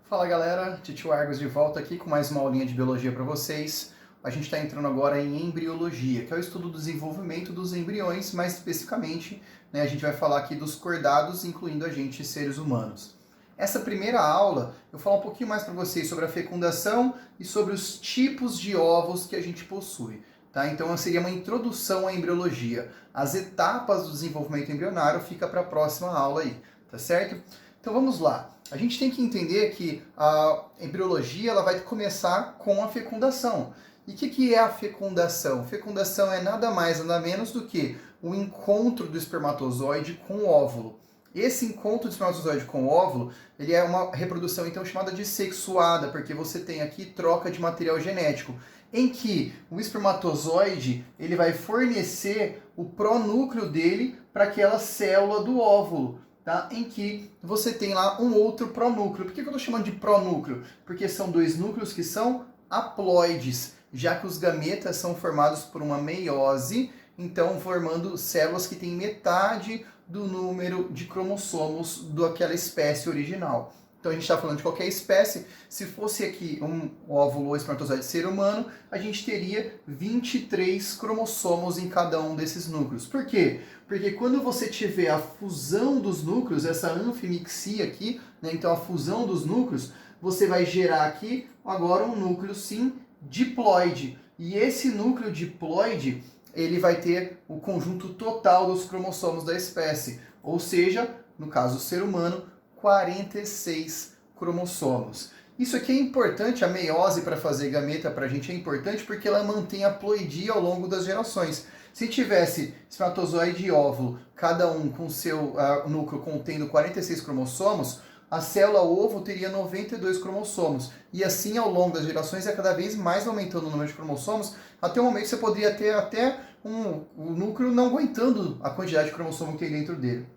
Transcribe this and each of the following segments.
Fala galera, Titio Argos de volta aqui com mais uma aulinha de biologia para vocês. A gente está entrando agora em embriologia, que é o estudo do desenvolvimento dos embriões, mais especificamente, a gente vai falar aqui dos cordados, incluindo a gente, seres humanos. Essa primeira aula, eu vou falar um pouquinho mais para vocês sobre a fecundação e sobre os tipos de ovos que a gente possui. Tá? Então seria uma introdução à embriologia. As etapas do desenvolvimento embrionário fica para a próxima aula aí, tá certo? Então vamos lá. A gente tem que entender que a embriologia ela vai começar com a fecundação. E o que é a fecundação? Fecundação é nada mais, nada menos do que o encontro do espermatozoide com o óvulo. Esse encontro do espermatozoide com o óvulo, ele é uma reprodução então chamada de sexuada, porque você tem aqui troca de material genético, em que o espermatozoide ele vai fornecer o pronúcleo dele para aquela célula do óvulo. Tá? Em que você tem lá um outro pronúcleo. Por que eu estou chamando de pronúcleo? Porque são dois núcleos que são haploides, já que os gametas são formados por uma meiose, então formando células que têm metade do número de cromossomos daquela espécie original. Então a gente está falando de qualquer espécie. Se fosse aqui um óvulo ou espermatozoide ser humano, a gente teria 23 cromossomos em cada um desses núcleos. Por quê? Porque quando você tiver a fusão dos núcleos, essa anfimixia aqui, então a fusão dos núcleos, você vai gerar aqui agora um núcleo sim diploide. E esse núcleo diploide, ele vai ter o conjunto total dos cromossomos da espécie. Ou seja, no caso do ser humano, 46 cromossomos. Isso aqui é importante, a meiose para fazer gameta para a gente é importante porque ela mantém a ploidia ao longo das gerações. Se tivesse espermatozoide e óvulo, cada um com seu núcleo contendo 46 cromossomos, a célula ovo teria 92 cromossomos. E assim, ao longo das gerações, é cada vez mais aumentando o número de cromossomos, até o momento que você poderia ter até o núcleo não aguentando a quantidade de cromossomo que tem dentro dele.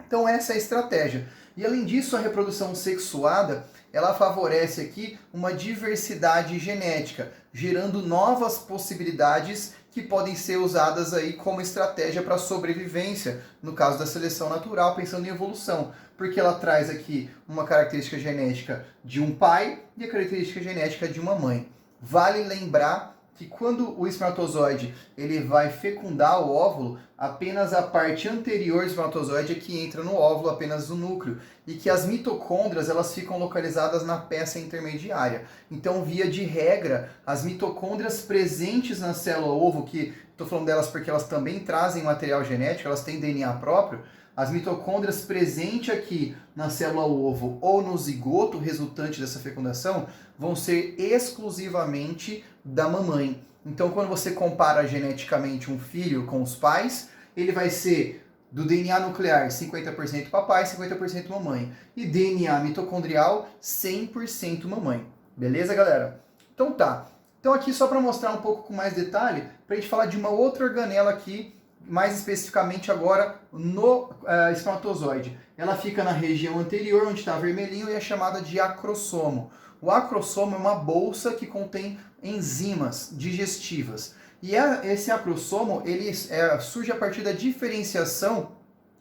Então essa é a estratégia. E além disso, a reprodução sexuada, ela favorece aqui uma diversidade genética, gerando novas possibilidades que podem ser usadas aí como estratégia para sobrevivência, no caso da seleção natural, pensando em evolução, porque ela traz aqui uma característica genética de um pai e a característica genética de uma mãe. Vale lembrar que quando o espermatozoide ele vai fecundar o óvulo, apenas a parte anterior do espermatozoide é que entra no óvulo, apenas o núcleo, e que as mitocôndrias elas ficam localizadas na peça intermediária. Então, via de regra, as mitocôndrias presentes na célula ovo, que estou falando delas porque elas também trazem material genético, elas têm DNA próprio, as mitocôndrias presentes aqui na célula ovo ou no zigoto resultante dessa fecundação vão ser exclusivamente da mamãe. Então, quando você compara geneticamente um filho com os pais, ele vai ser do DNA nuclear 50% papai, 50% mamãe. E DNA mitocondrial 100% mamãe. Beleza, galera? Então tá. Então aqui só para mostrar um pouco com mais detalhe, para a gente falar de uma outra organela aqui, mais especificamente agora no espermatozoide. Ela fica na região anterior, onde está vermelhinho, e é chamada de acrossomo. O acrossomo é uma bolsa que contém enzimas digestivas. E esse acrossomo ele surge a partir da diferenciação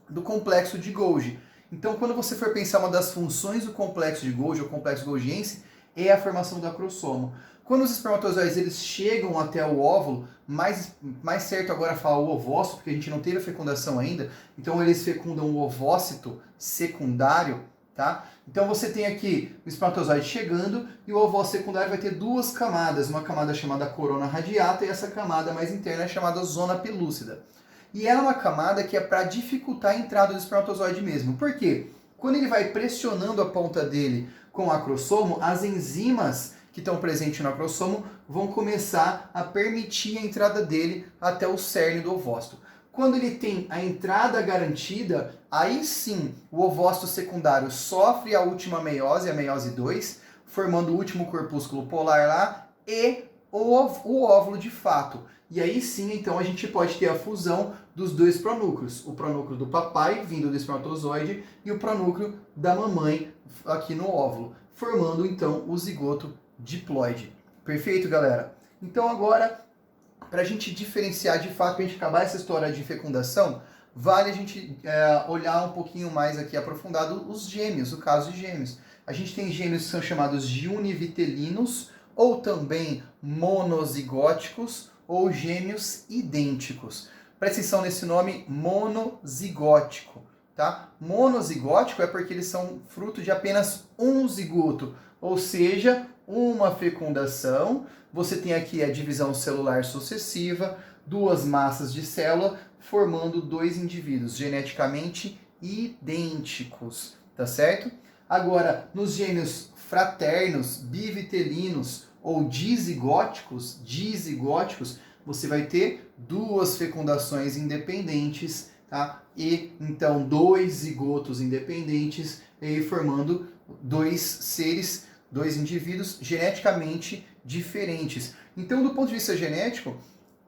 do complexo de Golgi. Então, quando você for pensar uma das funções do complexo de Golgi, ou complexo golgiense, é a formação do acrossomo. Quando os espermatozoides eles chegam até o óvulo, mais certo agora falar o ovócito, porque a gente não teve a fecundação ainda, então eles fecundam o ovócito secundário, tá? Então você tem aqui o espermatozoide chegando e o ovócito secundário vai ter duas camadas, uma camada chamada corona radiata e essa camada mais interna é chamada zona pelúcida. E ela é uma camada que é para dificultar a entrada do espermatozoide mesmo. Por quê? Quando ele vai pressionando a ponta dele com o acrossomo, as enzimas que estão presentes no acrossomo vão começar a permitir a entrada dele até o cerne do ovócito. Quando ele tem a entrada garantida, aí sim o ovócito secundário sofre a última meiose, a meiose 2, formando o último corpúsculo polar lá e o óvulo de fato. E aí sim, então, a gente pode ter a fusão dos dois pronúcleos. O pronúcleo do papai, vindo do espermatozoide, e o pronúcleo da mamãe, aqui no óvulo, formando, então, o zigoto diploide. Perfeito, galera? Então, agora, para a gente diferenciar de fato, para a gente acabar essa história de fecundação, vale a gente olhar um pouquinho mais aqui aprofundado os gêmeos, o caso de gêmeos. A gente tem gêmeos que são chamados de univitelinos, ou também monozigóticos, ou gêmeos idênticos. Presta atenção nesse nome monozigótico, tá? Monozigótico é porque eles são fruto de apenas um zigoto, ou seja, uma fecundação. Você tem aqui a divisão celular sucessiva, duas massas de célula, formando dois indivíduos geneticamente idênticos, tá certo? Agora, nos gêmeos fraternos, bivitelinos ou dizigóticos, você vai ter duas fecundações independentes, tá? E então dois zigotos independentes, e formando dois seres, dois indivíduos geneticamente diferentes. Então, do ponto de vista genético,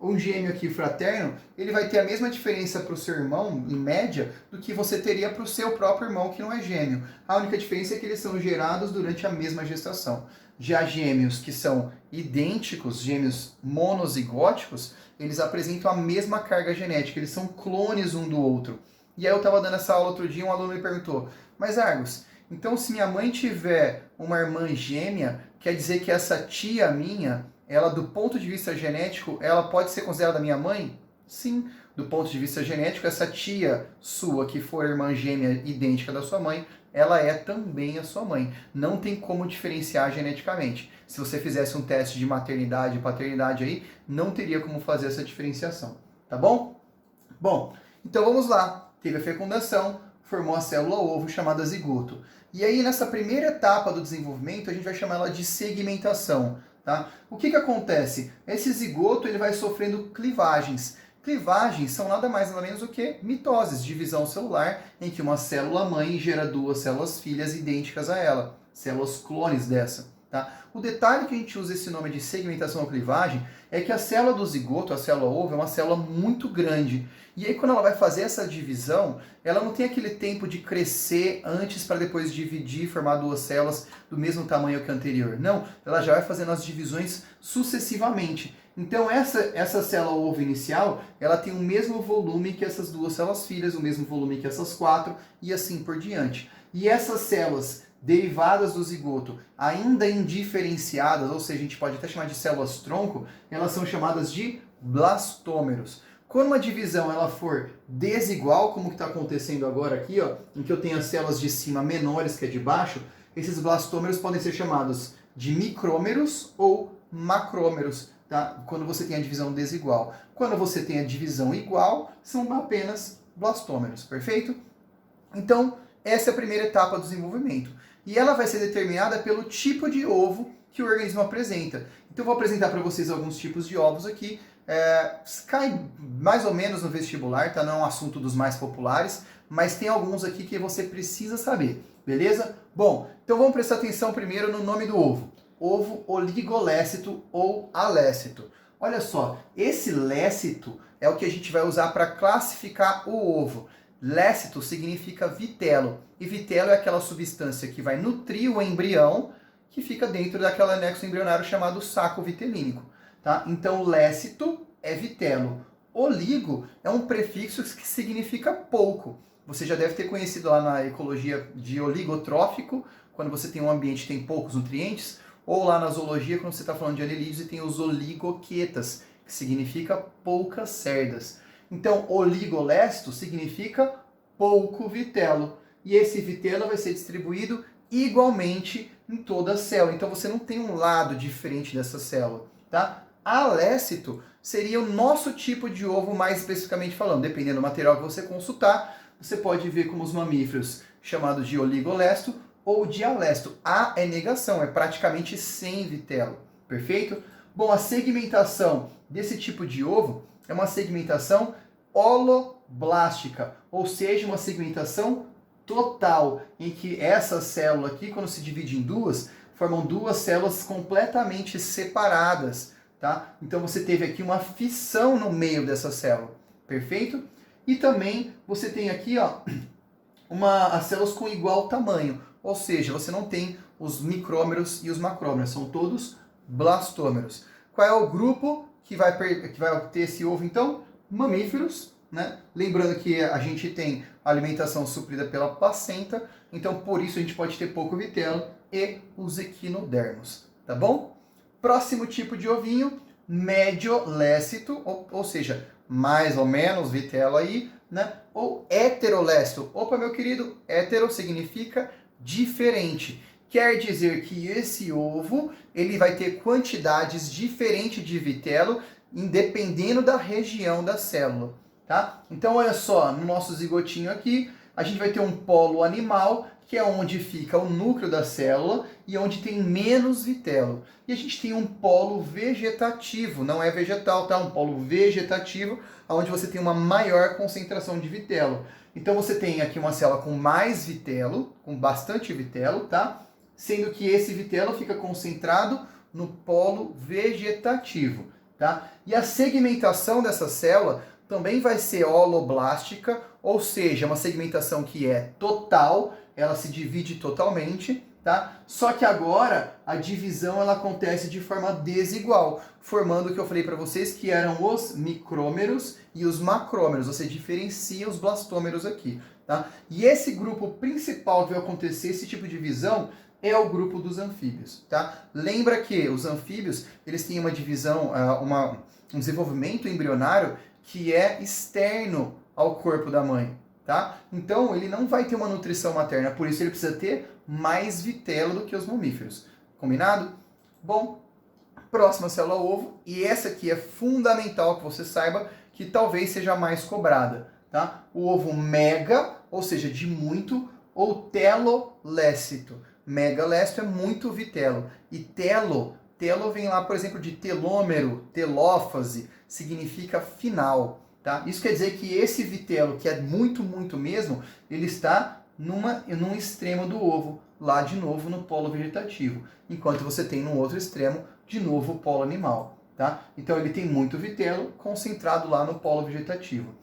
um gêmeo aqui fraterno, ele vai ter a mesma diferença para o seu irmão, em média, do que você teria para o seu próprio irmão, que não é gêmeo. A única diferença é que eles são gerados durante a mesma gestação. Já gêmeos que são idênticos, gêmeos monozigóticos, eles apresentam a mesma carga genética, eles são clones um do outro. E aí eu estava dando essa aula outro dia, um aluno me perguntou, mas Argos, então se minha mãe tiver uma irmã gêmea, quer dizer que essa tia minha, ela do ponto de vista genético, ela pode ser considerada minha mãe? Sim, do ponto de vista genético, essa tia sua, que for irmã gêmea idêntica da sua mãe, ela é também a sua mãe. Não tem como diferenciar geneticamente. Se você fizesse um teste de maternidade e paternidade aí, não teria como fazer essa diferenciação, tá bom? Bom, então vamos lá. Teve a fecundação, formou a célula ovo chamada zigoto. E aí nessa primeira etapa do desenvolvimento, a gente vai chamar ela de segmentação, tá? O que acontece? Esse zigoto ele vai sofrendo clivagens. Clivagens são nada mais nada menos do que mitoses, divisão celular, em que uma célula mãe gera duas células filhas idênticas a ela, células clones dessa. Tá? O detalhe que a gente usa esse nome de segmentação ou clivagem é que a célula do zigoto, a célula ovo, é uma célula muito grande. E aí quando ela vai fazer essa divisão, ela não tem aquele tempo de crescer antes para depois dividir e formar duas células do mesmo tamanho que a anterior. Não, ela já vai fazendo as divisões sucessivamente. Então essa célula ovo inicial, ela tem o mesmo volume que essas duas células filhas, o mesmo volume que essas quatro e assim por diante. E essas células derivadas do zigoto, ainda indiferenciadas, ou seja, a gente pode até chamar de células tronco, elas são chamadas de blastômeros. Quando uma divisão ela for desigual, como que está acontecendo agora aqui, ó, em que eu tenho as células de cima menores que a de baixo, esses blastômeros podem ser chamados de micrômeros ou macrômeros, tá? Quando você tem a divisão desigual. Quando você tem a divisão igual, são apenas blastômeros, perfeito? Então, essa é a primeira etapa do desenvolvimento. E ela vai ser determinada pelo tipo de ovo que o organismo apresenta. Então, eu vou apresentar para vocês alguns tipos de ovos aqui. Cai mais ou menos no vestibular, tá? Não é um assunto dos mais populares, mas tem alguns aqui que você precisa saber, beleza? Bom, então vamos prestar atenção primeiro no nome do ovo. Ovo oligolécito ou alécito. Olha só, esse lécito é o que a gente vai usar para classificar o ovo. Lécito significa vitelo, e vitelo é aquela substância que vai nutrir o embrião, que fica dentro daquele anexo embrionário chamado saco vitelínico. Tá? Então, lécito é vitelo. Oligo é um prefixo que significa pouco. Você já deve ter conhecido lá na ecologia de oligotrófico, quando você tem um ambiente que tem poucos nutrientes, ou lá na zoologia, quando você está falando de anelídeos, e tem os oligoquetas, que significa poucas cerdas. Então, oligolécito significa pouco vitelo. E esse vitelo vai ser distribuído igualmente em toda a célula. Então, você não tem um lado diferente dessa célula. Tá? Alécito seria o nosso tipo de ovo, mais especificamente falando. Dependendo do material que você consultar, você pode ver como os mamíferos chamados de oligolécito ou de alécito. A é negação, é praticamente sem vitelo. Perfeito? Bom, a segmentação desse tipo de ovo é uma segmentação holoblástica, ou seja, uma segmentação total, em que essa célula aqui, quando se divide em duas, formam duas células completamente separadas, tá? Então você teve aqui uma fissão no meio dessa célula, perfeito? E também você tem aqui, ó, as células com igual tamanho, ou seja, você não tem os micrômeros e os macrômeros, são todos blastômeros. Qual é o grupo que vai ter esse ovo, então? Mamíferos né? Lembrando que a gente tem alimentação suprida pela placenta, então por isso a gente pode ter pouco vitelo e os equinodermos, tá bom? Próximo tipo de ovinho, mediolécito, ou seja, mais ou menos vitelo aí, né? Ou heterolécito. Opa, meu querido, hetero significa diferente. Quer dizer que esse ovo, ele vai ter quantidades diferentes de vitelo, independendo da região da célula, tá? Então, olha só, no nosso zigotinho aqui, a gente vai ter um polo animal, que é onde fica o núcleo da célula e onde tem menos vitelo. E a gente tem um polo vegetativo, não é vegetal, tá? Um polo vegetativo, onde você tem uma maior concentração de vitelo. Então você tem aqui uma célula com mais vitelo, com bastante vitelo, tá? Sendo que esse vitelo fica concentrado no polo vegetativo, tá? E a segmentação dessa célula também vai ser holoblástica, ou seja, uma segmentação que é total, ela se divide totalmente, tá? Só que agora a divisão ela acontece de forma desigual, formando o que eu falei para vocês que eram os micrômeros e os macrômeros. Você diferencia os blastômeros aqui, tá? E esse grupo principal que vai acontecer esse tipo de divisão é o grupo dos anfíbios, tá? Lembra que os anfíbios, eles têm uma divisão, um desenvolvimento embrionário que é externo ao corpo da mãe, tá? Então, ele não vai ter uma nutrição materna, por isso ele precisa ter mais vitelo do que os mamíferos. Combinado? Bom, próxima célula ovo, e essa aqui é fundamental que você saiba que talvez seja a mais cobrada, tá? O ovo mega, ou seja, de muito, ou telolécito. Megalécito é muito vitelo. E telo vem lá, por exemplo, de telômero, telófase, significa final, tá? Isso quer dizer que esse vitelo, que é muito, muito mesmo, ele está num extremo do ovo, lá de novo no polo vegetativo, enquanto você tem no outro extremo, de novo, o polo animal, tá? Então ele tem muito vitelo concentrado lá no polo vegetativo.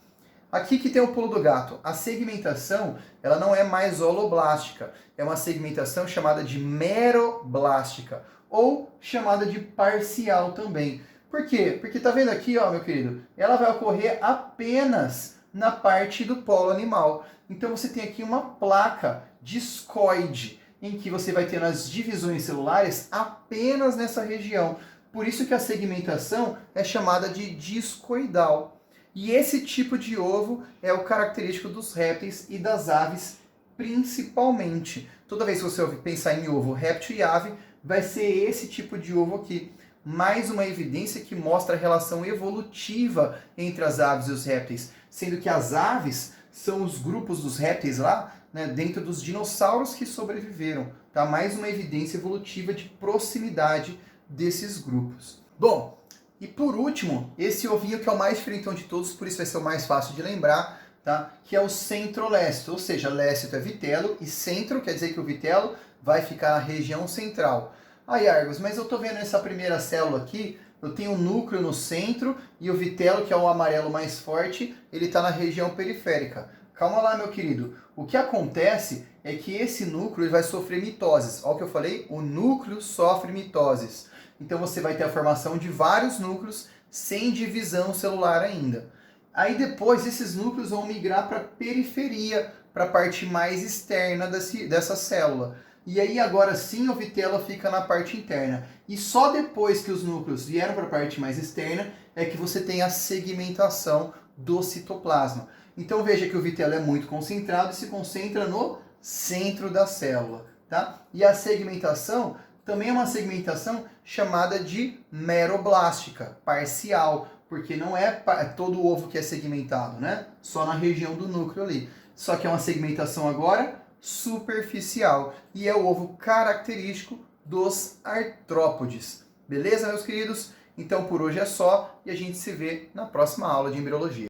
Aqui que tem o pulo do gato. A segmentação, ela não é mais holoblástica. É uma segmentação chamada de meroblástica, ou chamada de parcial também. Por quê? Porque tá vendo aqui, ó, meu querido? Ela vai ocorrer apenas na parte do polo animal. Então você tem aqui uma placa discoide, em que você vai ter as divisões celulares apenas nessa região. Por isso que a segmentação é chamada de discoidal. E esse tipo de ovo é o característico dos répteis e das aves principalmente. Toda vez que você pensar em ovo, réptil e ave, vai ser esse tipo de ovo aqui. Mais uma evidência que mostra a relação evolutiva entre as aves e os répteis, sendo que as aves são os grupos dos répteis lá, né, dentro dos dinossauros que sobreviveram. Tá? Mais uma evidência evolutiva de proximidade desses grupos. Bom, e por último, esse ovinho que é o mais diferentão de todos, por isso vai ser o mais fácil de lembrar, tá? Que é o centrolécito, ou seja, lécito é vitelo e centro quer dizer que o vitelo vai ficar na região central. Aí, Argos, mas eu estou vendo essa primeira célula aqui, eu tenho um núcleo no centro e o vitelo, que é o amarelo mais forte, ele está na região periférica. Calma lá, meu querido. O que acontece é que esse núcleo ele vai sofrer mitoses. Olha o que eu falei, o núcleo sofre mitoses. Então você vai ter a formação de vários núcleos sem divisão celular ainda. Aí depois esses núcleos vão migrar para a periferia, para a parte mais externa dessa célula. E aí agora sim o vitelo fica na parte interna. E só depois que os núcleos vieram para a parte mais externa é que você tem a segmentação do citoplasma. Então veja que o vitelo é muito concentrado e se concentra no centro da célula, tá? E a segmentação também é uma segmentação chamada de meroblástica, parcial, porque não é todo o ovo que é segmentado, né? Só na região do núcleo ali. Só que é uma segmentação agora superficial e é o ovo característico dos artrópodes. Beleza, meus queridos? Então por hoje é só e a gente se vê na próxima aula de embriologia.